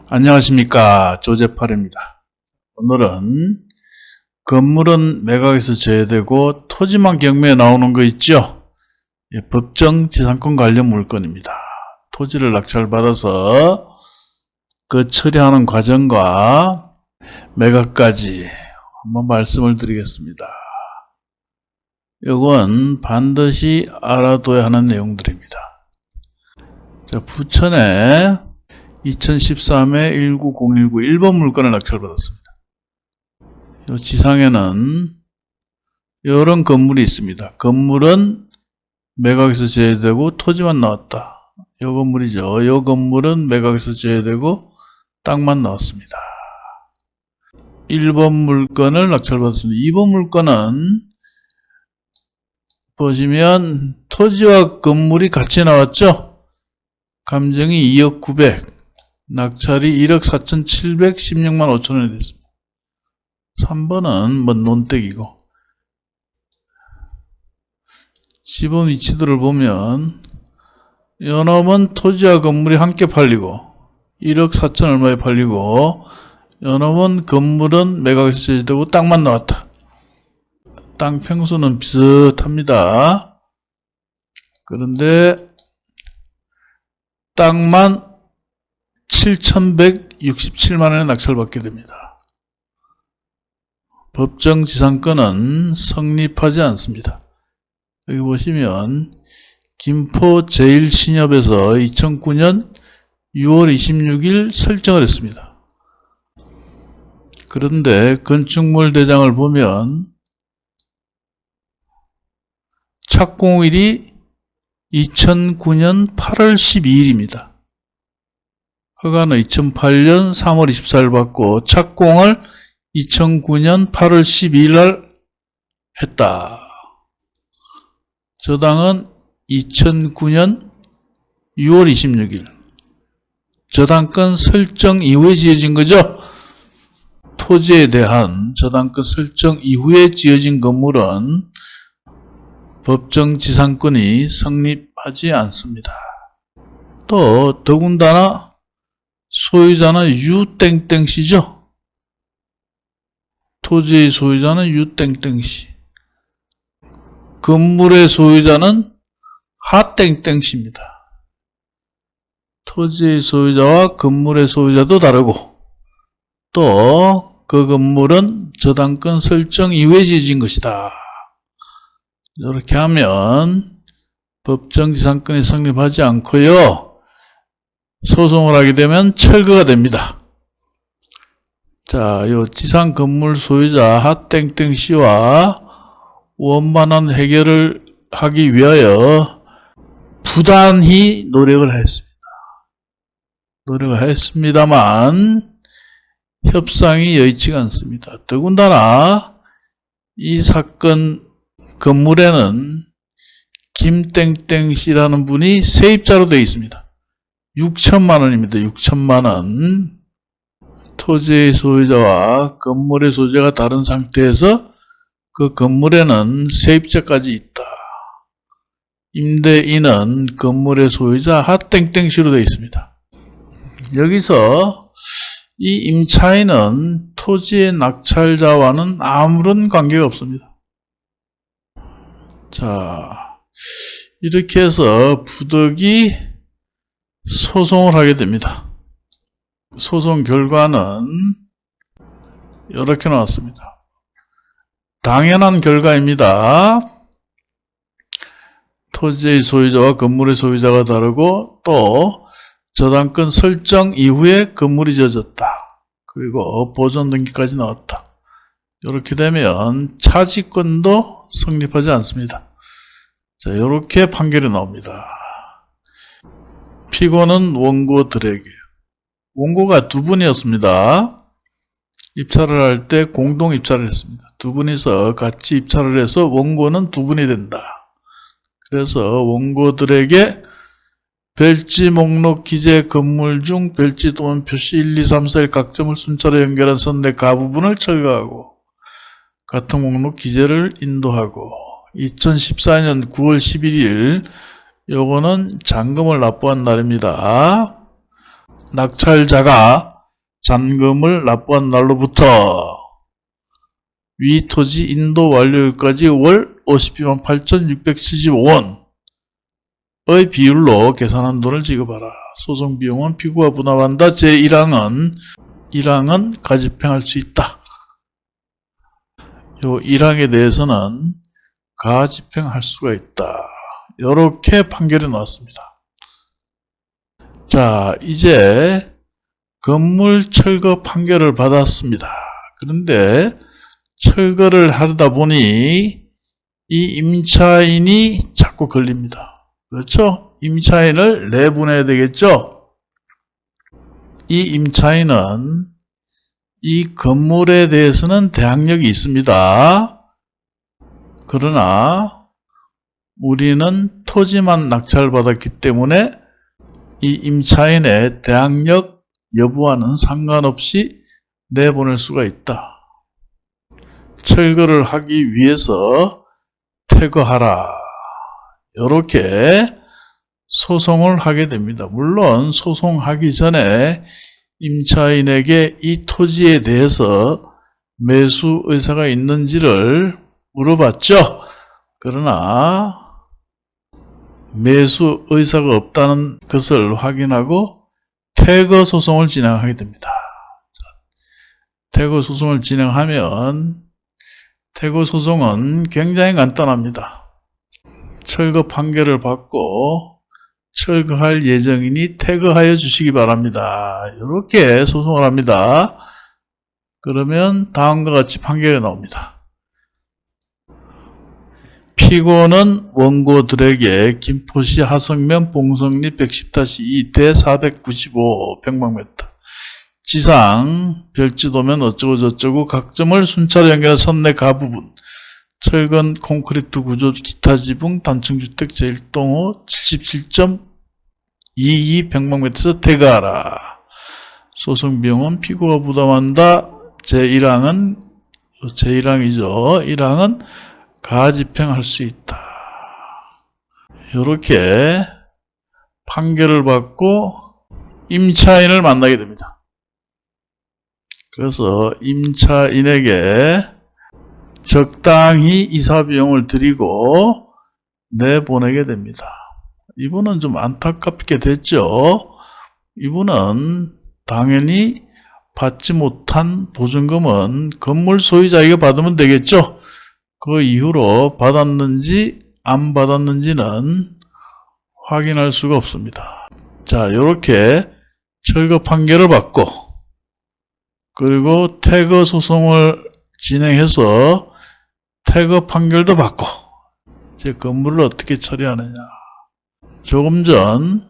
안녕하십니까, 조재팔입니다. 오늘은 건물은 매각에서 제외되고 토지만 경매에 나오는 거 있죠? 법정 지상권 관련 물건입니다. 토지를 낙찰받아서 그 처리하는 과정과 매각까지 한번 말씀을 드리겠습니다. 이건 반드시 알아둬야 하는 내용들입니다. 자, 부천에 2013에 19019 1번 물건을 낙찰받았습니다. 이 지상에는 이런 건물이 있습니다. 건물은 매각에서 제외되고 토지만 나왔다. 이 건물이죠. 이 건물은 매각에서 제외되고 땅만 나왔습니다. 1번 물건을 낙찰받았습니다. 2번 물건은 보시면 토지와 건물이 같이 나왔죠. 감정이 2억 900, 낙찰이 1억 4,716만 5천원이 됐습니다. 3번은 논댁이고, 지분 위치들을 보면 요놈은 토지와 건물이 함께 팔리고 1억 4천 얼마에 팔리고, 요놈은 건물은 매각에서 제외되고 땅만 나왔다. 땅 평수는 비슷합니다. 그런데 땅만 7,167만원에 낙찰받게 됩니다. 법정 지상권은 성립하지 않습니다. 여기 보시면 김포 제1신협에서 2009년 6월 26일 설정을 했습니다. 그런데 건축물 대장을 보면 착공일이 2009년 8월 12일입니다. 허가는 2008년 3월 24일 받고 착공을 2009년 8월 12일 날 했다. 저당은 2009년 6월 26일. 저당권 설정 이후에 지어진 거죠. 토지에 대한 저당권 설정 이후에 지어진 건물은 법정 지상권이 성립하지 않습니다. 또 더군다나 소유자는 유땡땡씨죠. 토지의 소유자는 유땡땡씨. 건물의 소유자는 하땡땡씨입니다. 토지의 소유자와 건물의 소유자도 다르고, 또 그 건물은 저당권 설정 이후에 지어진 것이다. 이렇게 하면 법정 지상권이 성립하지 않고요, 소송을 하게 되면 철거가 됩니다. 자, 요 지상 건물 소유자 하땡땡씨와 원만한 해결을 하기 위하여 부단히 노력을 했습니다만 협상이 여의치가 않습니다. 더군다나 이 사건 건물에는 김땡땡씨라는 분이 세입자로 되어 있습니다. 6천만 원입니다. 6천만 원. 토지의 소유자와 건물의 소유자가 다른 상태에서 그 건물에는 세입자까지 있다. 임대인은 건물의 소유자 하땡땡씨로 되어 있습니다. 여기서 이 임차인은 토지의 낙찰자와는 아무런 관계가 없습니다. 자, 이렇게 해서 부득이 소송을 하게 됩니다. 소송 결과는 이렇게 나왔습니다. 당연한 결과입니다. 토지의 소유자와 건물의 소유자가 다르고, 또 저당권 설정 이후에 건물이 지어졌다. 그리고 보존 등기까지 나왔다. 이렇게 되면 차지권도 성립하지 않습니다. 자, 이렇게 판결이 나옵니다. 피고는 원고들에게, 원고가 두 분이었습니다. 입찰을 할 때 공동 입찰을 했습니다. 두 분이서 같이 입찰을 해서 원고는 두 분이 된다. 그래서 원고들에게 별지 목록 기재 건물 중 별지 또는 표시 1, 2, 3, 4, 1 각 점을 순차로 연결한 선내 가 부분을 철거하고 같은 목록 기재를 인도하고, 2014년 9월 11일 요거는 잔금을 납부한 날입니다. 낙찰자가 잔금을 납부한 날로부터 위 토지 인도 완료일까지 월 52만 8,675원의 비율로 계산한 돈을 지급하라. 소송 비용은 피고가 부담한다. 제1항은 가집행할 수 있다. 요 1항에 대해서는 가집행할 수가 있다. 이렇게 판결이 나왔습니다. 자, 이제 건물 철거 판결을 받았습니다. 그런데 철거를 하다 보니 이 임차인이 자꾸 걸립니다. 그렇죠? 임차인을 내보내야 되겠죠? 이 임차인은 이 건물에 대해서는 대항력이 있습니다. 그러나 우리는 토지만 낙찰받았기 때문에 이 임차인의 대항력 여부와는 상관없이 내보낼 수가 있다. 철거를 하기 위해서 퇴거하라. 이렇게 소송을 하게 됩니다. 물론 소송하기 전에 임차인에게 이 토지에 대해서 매수 의사가 있는지를 물어봤죠. 그러나 매수 의사가 없다는 것을 확인하고 퇴거 소송을 진행하게 됩니다. 퇴거 소송을 진행하면 퇴거 소송은 굉장히 간단합니다. 철거 판결을 받고 철거할 예정이니 퇴거하여 주시기 바랍니다. 이렇게 소송을 합니다. 그러면 다음과 같이 판결이 나옵니다. 피고는 원고들에게 김포시 하성면 봉성리 110-2 대495 평방미터 지상 별지도면 어쩌고저쩌고 각점을 순차로 연결한 선내 가부분 철근 콘크리트 구조 기타 지붕 단층주택 제1동호 77.22 평방미터에서 퇴거하라. 소송 비용은 피고가 부담한다. 제1항이죠. 1항은 가집행할 수 있다. 이렇게 판결을 받고 임차인을 만나게 됩니다. 그래서 임차인에게 적당히 이사비용을 드리고 내보내게 됩니다. 이분은 좀 안타깝게 됐죠. 이분은 당연히 받지 못한 보증금은 건물 소유자에게 받으면 되겠죠. 그 이후로 받았는지 안 받았는지는 확인할 수가 없습니다. 자, 이렇게 철거 판결을 받고 그리고 퇴거 소송을 진행해서 퇴거 판결도 받고 이제 건물을 어떻게 처리하느냐. 조금 전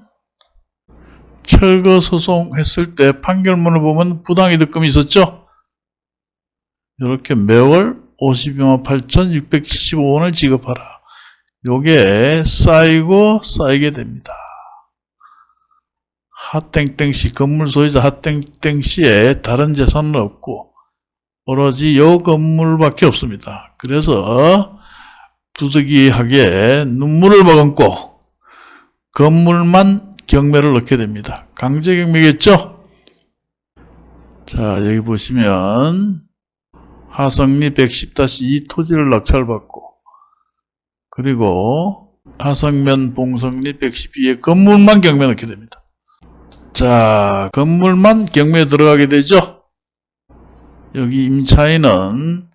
철거 소송했을 때 판결문을 보면 부당이득금이 있었죠. 이렇게 매월 52만 8,675원을 지급하라. 요게 쌓이게 됩니다. 하땡땡씨, 건물 소유자 하땡땡씨에 다른 재산은 없고 오로지 요 건물밖에 없습니다. 그래서 부득이하게 눈물을 머금고 건물만 경매를 넣게 됩니다. 강제경매겠죠? 자, 여기 보시면 하성리 110-2 토지를 낙찰받고 그리고 하성면 봉성리 112에 건물만 경매 넣게 됩니다. 자, 건물만 경매에 들어가게 되죠. 여기 임차인은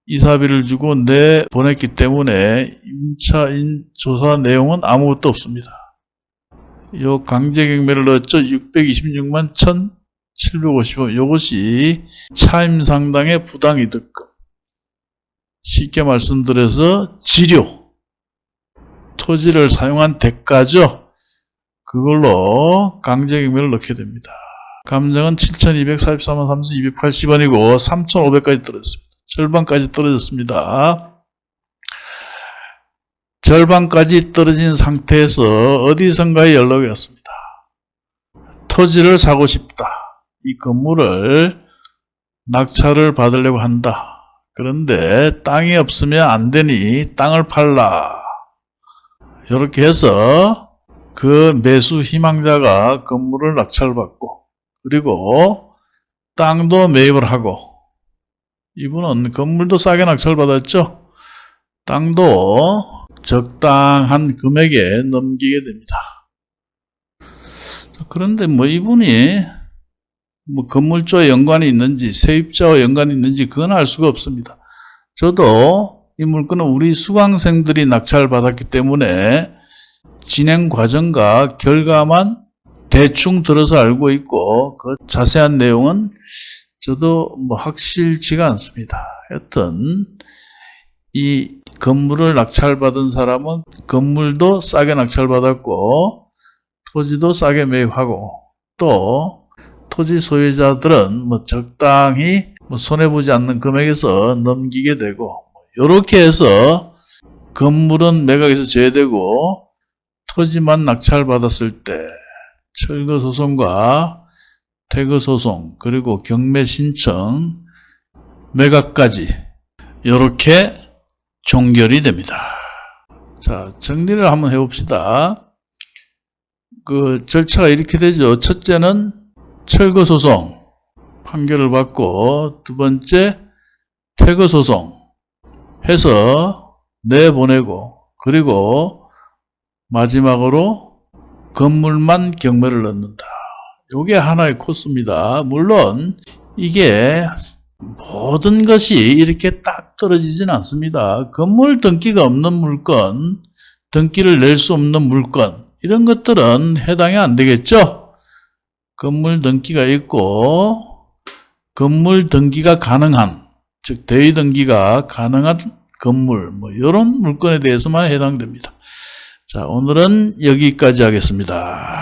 이사비를 주고 내보냈기 때문에 임차인 조사 내용은 아무것도 없습니다. 요 강제경매를 넣었죠. 626만 1,755. 요것이 차임상당의 부당이득금. 쉽게 말씀드려서 지료. 토지를 사용한 대가죠. 그걸로 강제경매를 넣게 됩니다. 감정은 7,244만 3,280원이고 3,500까지 떨어졌습니다. 절반까지 떨어졌습니다. 절반까지 떨어진 상태에서 어디선가에 연락이 왔습니다. 토지를 사고 싶다. 이 건물을 낙찰을 받으려고 한다. 그런데 땅이 없으면 안 되니 땅을 팔라. 이렇게 해서 그 매수 희망자가 건물을 낙찰받고 그리고 땅도 매입을 하고, 이분은 건물도 싸게 낙찰받았죠. 땅도 적당한 금액에 넘기게 됩니다. 그런데 뭐 이분이 뭐 건물주와 연관이 있는지 세입자와 연관이 있는지 그건 알 수가 없습니다. 저도 이 물건은 우리 수강생들이 낙찰받았기 때문에 진행 과정과 결과만 대충 들어서 알고 있고 그 자세한 내용은 저도 뭐 확실치가 않습니다. 하여튼 이 건물을 낙찰받은 사람은 건물도 싸게 낙찰받았고 토지도 싸게 매입하고 또 토지 소유자들은 뭐 적당히 뭐 손해보지 않는 금액에서 넘기게 되고 이렇게 해서 건물은 매각에서 제외되고 토지만 낙찰받았을 때 철거소송과 퇴거소송 그리고 경매신청 매각까지 이렇게 종결이 됩니다. 자, 정리를 한번 해봅시다. 그 절차가 이렇게 되죠. 첫째는 철거소송 판결을 받고 두 번째 퇴거소송 해서 내보내고 그리고 마지막으로 건물만 경매를 넣는다. 이게 하나의 코스입니다. 물론 이게 모든 것이 이렇게 딱 떨어지진 않습니다. 건물 등기가 없는 물건, 등기를 낼 수 없는 물건 이런 것들은 해당이 안 되겠죠. 건물 등기가 있고 건물 등기가 가능한, 즉 대위 등기가 가능한 건물 뭐 이런 물건에 대해서만 해당됩니다. 자, 오늘은 여기까지 하겠습니다.